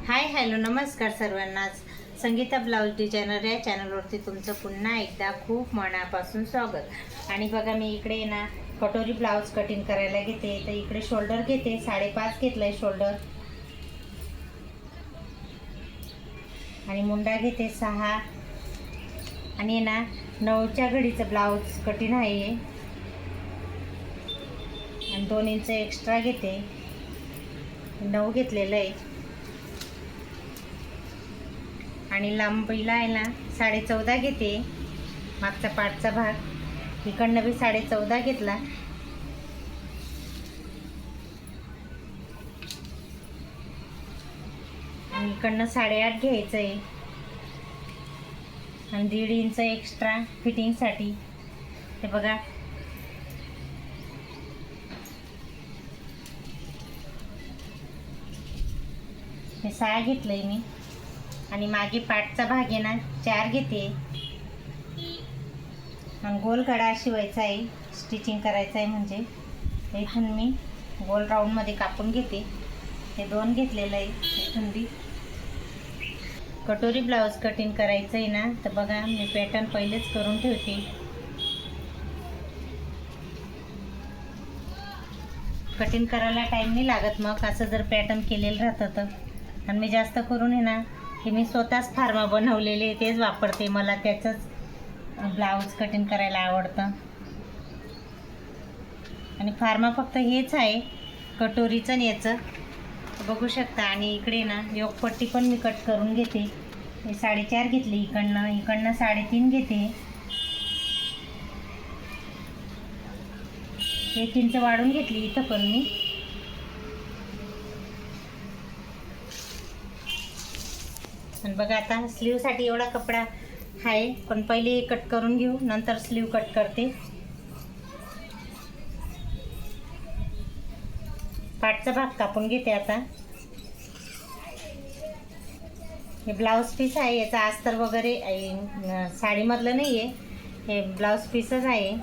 Hi hello नमस्कार सर्वांनाच. Sangeeta blouse designer या चॅनलवरती तुमचं पुन्हा एकदा खूप मनापासून स्वागत. आणि बघा मी इकडे ना कटोरी ब्लाऊज कटिंग करायला घेते. तर इकडे शोल्डर घेते, 5.5 घेतलंय शोल्डर. आणि मुंडा घेते 6. आणि ना 9च्या घडीचं ब्लाऊज कटिंग आहे आणि 2 इंच एक्स्ट्रा घेते. 9 घेतलेलं आहे. आणि लांबीला आहे ना 14.5 घेते. मागचा पाठचा भाग इकडनं बी 14.5 घेतला. आणि इकडनं 8.5 घ्यायचं आहे आणि 1.5 इंच एक्स्ट्रा फिटिंगसाठी. ते बघा हे 6 घेतलंय मी. आणि मागे पाठचा भाग आहे ना 4 घेते. आणि गोल गळा शिवायचा आहे, स्टिचिंग करायचं आहे. म्हणजे इथून मी गोल राऊंडमध्ये कापून घेते. हे 2 घेतलेलं आहे. इथून बी कटोरी ब्लाऊज कटिंग करायचं आहे ना. तर बघा मी पॅटर्न पहिलेच करून ठेवते. कटिंग करायला टाईम नाही लागत मग असं जर पॅटर्न केलेलं राहतं तर. आणि मी जास्त करून आहे ना हे मी स्वतःच फार्मा बनवलेले तेच वापरते. मला त्याचंच ब्लाऊज कटिंग करायला आवडतं. आणि फार्मा फक्त हेच आहे कटोरीचं आणि याचं बघू शकता. आणि इकडे ना योगपट्टी पण मी कट करून घेते. हे 4.5 घेतली. इकडनं 3.5 घेते. 1 इंच वाढून घेतली इथं पण मी. आणि बघा आता स्लीवसाठी एवढा कपडा आहे, पण पहिले कट करून घेऊ, नंतर स्लीव कट करते. पाठचा भाग कापून घेते आता. हे ब्लाऊज पीस आहे, याचा अस्तर वगैरे साडीमधलं नाही आहे, हे ब्लाऊज पीसच आहे.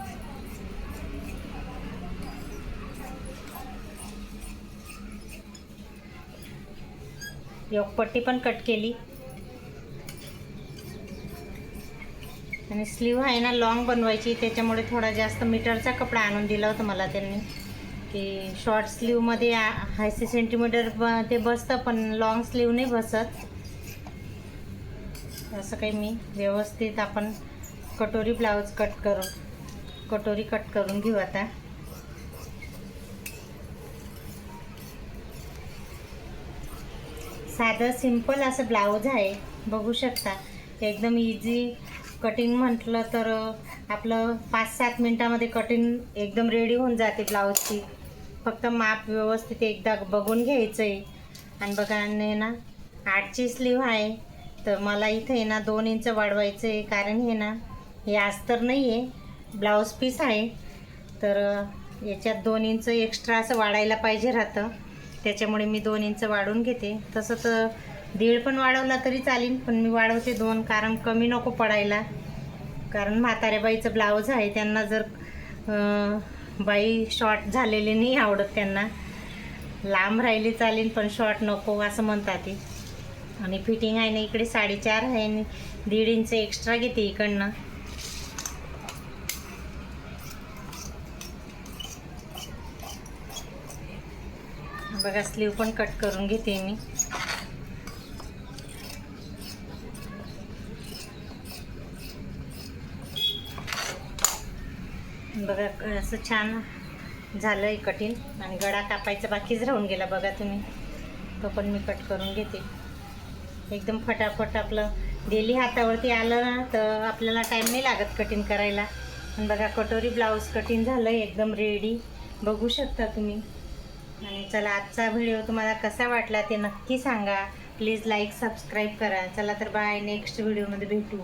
योगपट्टी पण कट केली. आणि स्लीव आहे ना लॉंग बनवायची, त्याच्यामुळे थोडा जास्त मीटरचा कपडा आणून दिला होता मला त्यांनी, की शॉर्ट स्लीवमध्ये 80 सेंटीमीटर ते बसतं, पण लॉंग स्लीव नाही बसत. असं काही मी व्यवस्थित आपण कटोरी ब्लाऊज कटोरी कट करून घेऊ आता. साधं सिंपल असं ब्लाऊज आहे, बघू शकता. एकदम इझी कटिंग म्हटलं तर आपलं 5-7 मिनटामध्ये कटिंग एकदम रेडी होऊन जाते ब्लाऊजची. फक्त माप व्यवस्थित एकदा बघून घ्यायचं आहे. आणि बघा ना 8ची स्लीव आहे, तर मला इथे आहे ना 2 इंच वाढवायचं आहे. कारण हे ना हे अस्तर नाही आहे, ब्लाऊज पीस आहे. तर याच्यात 2 इंच एक्स्ट्रा असं वाढायला पाहिजे राहतं, त्याच्यामुळे मी 2 इंच वाढवून घेते. तसं तर 1.5 पण वाढवला तरी चालेल, पण मी वाढवते 2, कारण कमी नको पडायला. कारण म्हाताऱ्या बाईचं ब्लाऊज आहे, त्यांना जर बाई शॉर्ट झालेली नाही आवडत, त्यांना लांब राहिली चालेल पण शॉर्ट नको असं म्हणतात ते. आणि फिटिंग आहे ना इकडे 4.5 आहे आणि 1.5 इंच एक्स्ट्रा घेते इकडनं. बघा स्लीव पण कट करून घेते मी. बघा असं छान झालं आहे कटिंग. आणि गळा कापायचा बाकीच राहून गेला बघा तुम्ही, तो पण मी कट करून घेते. एकदम फटाफट आपलं डेली हातावरती आलं ना तर आपल्याला टाईम नाही लागत कटिंग करायला. आणि बघा कटोरी ब्लाऊज कटिंग झालं एकदम रेडी, बघू शकता तुम्ही. आणि चला आजचा व्हिडिओ तुम्हाला कसा वाटला ते नक्की सांगा. प्लीज लाईक सबस्क्राईब करा. चला तर बाय, नेक्स्ट व्हिडिओमध्ये भेटू.